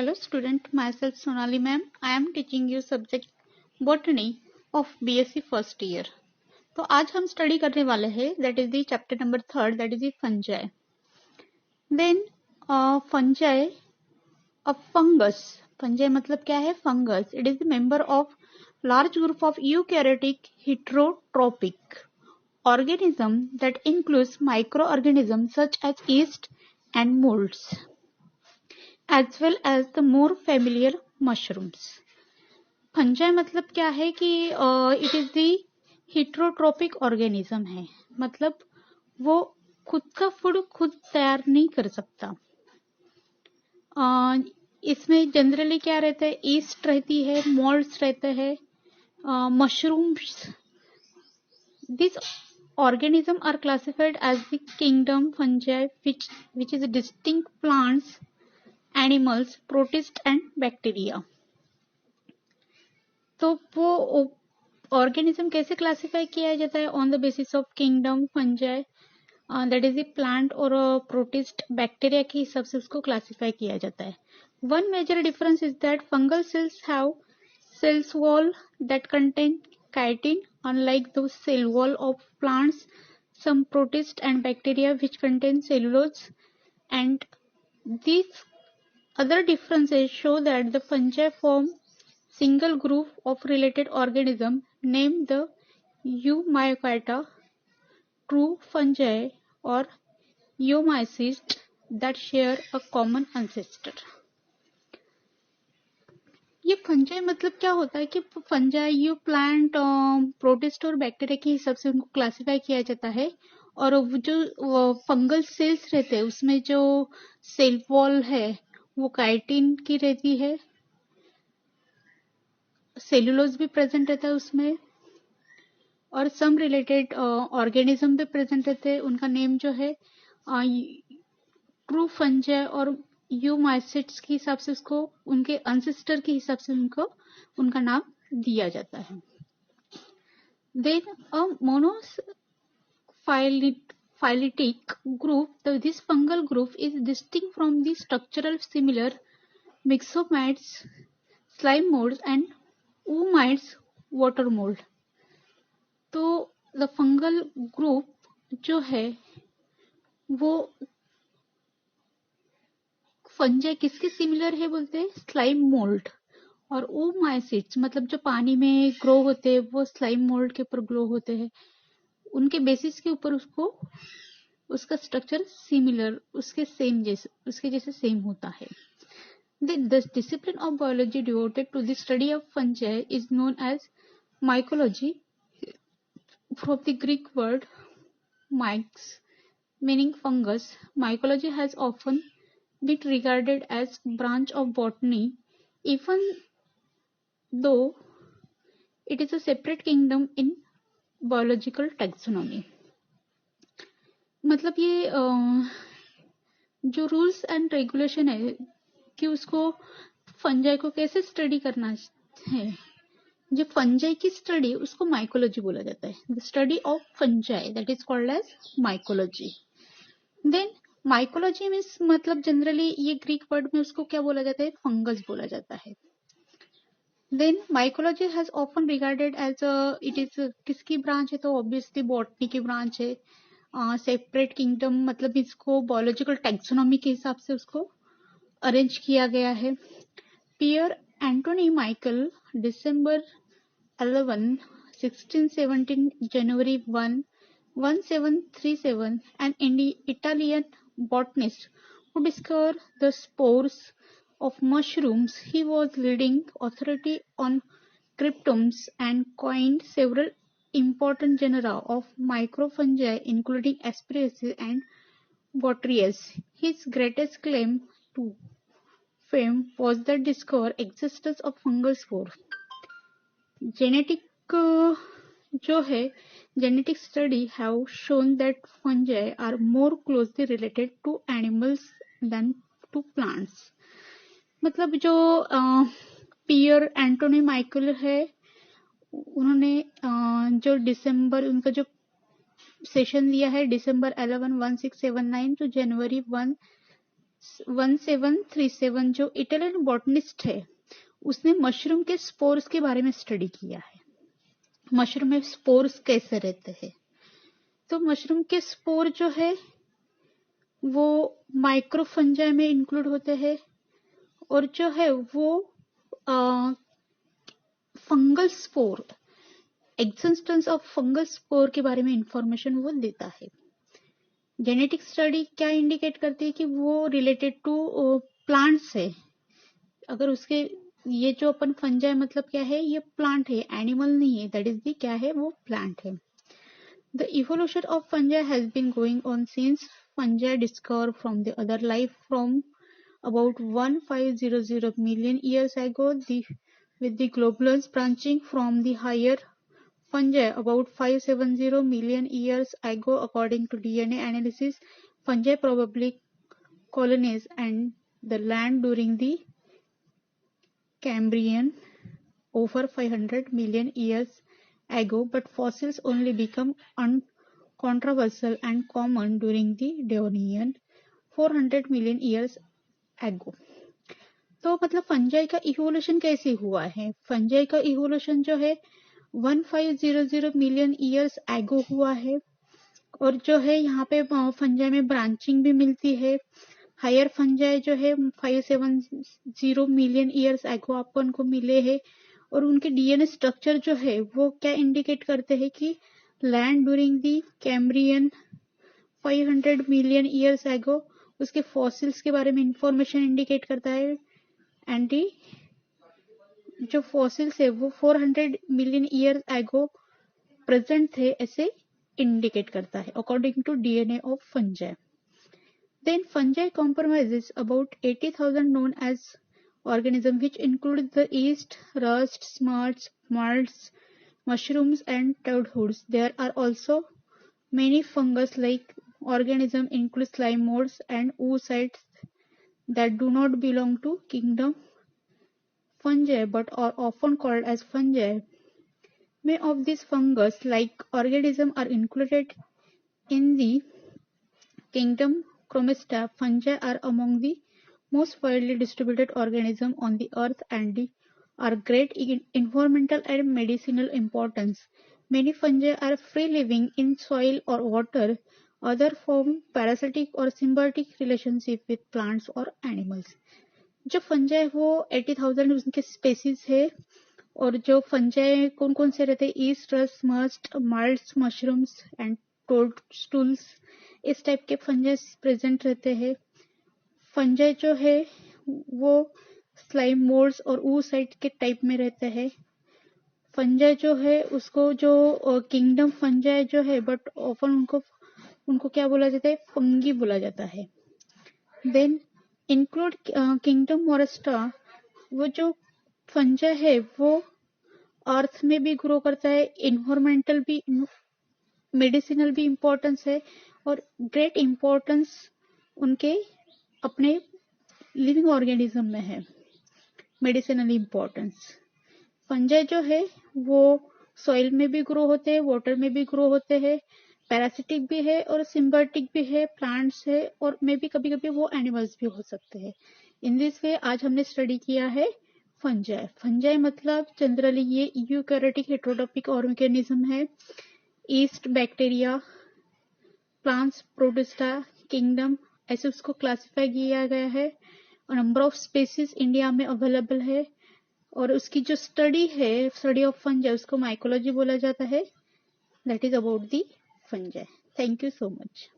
Hello student, myself Sonali ma'am. I am teaching you subject botany of BSc first year. तो आज हम study करने वाले हैं that is the chapter number 3 that is the fungi. Then fungi, a fungus. Fungi मतलब क्या है? Fungus. It is the member of large group of eukaryotic heterotrophic organism that includes microorganisms such as yeast and molds, as well as the more familiar mushrooms. Fungi मतलब क्या है कि it is the heterotrophic organism है, मतलब वो खुद का food खुद तैयार नहीं कर सकता. इसमें जनरली क्या रहता है? ईस्ट रहती है, मोल्ड्स रहते हैं, mushrooms. This organism are classified as the kingdom fungi which is distinct plants, animals, protists and bacteria. तो वो ऑर्गेनिज्म कैसे क्लासिफाई किया जाता है? On the basis of kingdom fungi, that is the plant और प्रोटिस्ट बैक्टीरिया के हिसाब से उसको क्लासिफाई किया जाता है. One major difference is that fungal cells have cells wall that contain chitin unlike the cell wall of plants. Some protists and bacteria which contain cellulose, and these other differences show that the fungi form single group of related organism named the Eumycota, true fungi or Eumycetes that share a common ancestor. ये fungi मतलब क्या होता है कि fungi you plant protist और bacteria के हिसाब से उनको क्लासिफाई किया जाता है, और वो जो फंगल सेल्स रहते हैं उसमें जो सेल वॉल है वो काइटिन की रहती है, सेलुलोज भी प्रेजेंट रहता है उसमें, और सम रिलेटेड ऑर्गेनिज्म भी प्रेजेंट रहते हैं. उनका नेम जो है ट्रू फंजाई और यूमाइसिट्स के हिसाब से उसको उनके अनसिस्टर के हिसाब से उनका नाम दिया जाता है. Then a monophyletic group, this fungal group is distinct from the structural similar myxomycetes, slime moulds and oomites water mould. तो द फंगल ग्रुप जो है वो फंजाई किसके सिमिलर है बोलते हैं? Slime mould. और oomites मतलब जो पानी में ग्रो होते हैं वो स्लाइम मोल्ड के ऊपर ग्रो होते हैं, उनके बेसिस के ऊपर उसका स्ट्रक्चर सिमिलर उसके जैसे सेम होता है. The discipline of biology devoted to the study of fungi is known as mycology, from the Greek word myx, meaning fungus. Mycology has often been regarded as branch of botany, even though it is a separate kingdom in biological taxonomy. मतलब ये जो rules and regulation है कि उसको fungi को कैसे study करना है, जो फंजाई की स्टडी उसको माइकोलॉजी बोला जाता है. The study of fungi that is called as mycology. Then mycology means मतलब जनरली ये ग्रीक वर्ड में उसको क्या बोला जाता है? फंगस बोला जाता है. Then mycology has often regarded as it is किसकी ब्रांच है? तो ऑब्वियसली बॉटनी की ब्रांच है. सेपरेट किंगडम मतलब इसको बायोलॉजिकल टैक्सोनॉमी के हिसाब से उसको अरेंज किया गया है. पियर Antony Michael, December 11, 1617, January 1, 1737, an Italian botanist who discovered the spores of mushrooms. He was leading authority on cryptums and coined several important genera of microfungi including Asperaceae and Botrys. His greatest claim to fame was the discover existence of fungal spore. Genetic जो है genetic study have shown that fungi are more closely related to animals than to plants. मतलब जो पियर Antony Michael है उन्होंने जो दिसंबर उनका जो session दिया है दिसंबर 11, 1679 to January 1, 1737 जो इटालियन बॉटनिस्ट है उसने मशरूम के स्पोर्स के बारे में स्टडी किया है। मशरूम में स्पोर्स कैसे रहते हैं। तो मशरूम के स्पोर जो है वो माइक्रोफंजाई में इंक्लूड होते हैं और जो है वो fungal spore, existence of fungal spore के बारे में इंफॉर्मेशन वो देता है। जेनेटिक स्टडी क्या इंडिकेट करती है कि वो रिलेटेड टू प्लांट्स है। अगर उसके ये जो अपन फंजाई मतलब क्या है, ये प्लांट है, एनिमल नहीं है, दैट इज दी क्या है, वो प्लांट है। The evolution of fungi has been going on since fungi discovered from the other life from about 1500 million years ago, with the globulus branching from the higher fungi about 570 million years ago. According to DNA analysis, fungi probably colonized and the land during the Cambrian over 500 million years ago, but fossils only become controversial and common during the Devonian 400 million years ago. तो मतलब fungi का evolution कैसे हुआ है। Fungi का evolution जो है 1500 million years ago हुआ है और जो है यहाँ पे फंजाई में ब्रांचिंग भी मिलती है। हायर फंजाई जो है 570 मिलियन ईयर्स एगो अपन को मिले हैं और उनके डीएनए स्ट्रक्चर जो है वो क्या इंडिकेट करते हैं कि land during the Cambrian 500 million years ago. उसके फॉसिल्स के बारे में इंफॉर्मेशन इंडिकेट करता है एंड जो फॉसिल्स है वो 400 मिलियन ईयर्स एगो प्रेजेंट थे ऐसे इंडिकेट करता है according to DNA of fungi. Then fungi comprises about 80,000 known as organisms, which include the yeast, rust, smut, molds, mushrooms, and toadstools. There are also many fungus-like organisms, including slime molds and oocytes, that do not belong to kingdom fungi but are often called as fungi. Many of these fungus-like organisms are included in the kingdom Chromista. Fungi are among the most widely distributed organisms on the earth and are great in environmental and medicinal importance. Many fungi are free living in soil or water. Other form parasitic or symbiotic relationship with plants or animals. जो fungi है वो 80,000 उनके species है और जो fungi कौन कौन से रहते हैं, ईस्ट, रस्ट, मस्ट, माल्ट्स, मशरूम्स एंड टोडस्टूल्स, इस टाइप के फंजाई प्रेजेंट रहते हैं। फंजाई जो है वो स्लाइम मोल्ड्स और oocyte के टाइप में रहते हैं। फंजाई जो है उसको जो किंगडम फंजाई जो है बट ऑफन उनको क्या बोला जाता है, फंगी बोला जाता है। देन इंक्लूड किंगडम मोरेस्टा, वो जो फंजाई है वो अर्थ में भी ग्रो करता है, इन्वायरमेंटल भी, मेडिसिनल भी इम्पोर्टेंस है और ग्रेट इम्पोर्टेंस उनके अपने लिविंग ऑर्गेनिज्म में है, मेडिसिनल इम्पोर्टेंस। फंजाई जो है वो सॉइल में भी ग्रो होते हैं, वाटर में भी ग्रो होते हैं, पैरासिटिक भी है और सिम्बायोटिक भी है, प्लांट्स है और मे भी कभी कभी वो एनिमल्स भी हो सकते हैं। इन दिस वे आज हमने स्टडी किया है फंजाई। फंजाई मतलब जनरली ये यूकैरियोटिक हेटेरोट्रॉपिक ऑर्गेनिज्म है। East bacteria, plants, protista, kingdom, ऐसे उसको क्लासिफाई किया गया है। नंबर ऑफ स्पीसीज इंडिया में अवेलेबल है और उसकी जो स्टडी है, स्टडी ऑफ फंजाई, उसको माइकोलॉजी बोला जाता है। That is about the fungi. Thank you so much.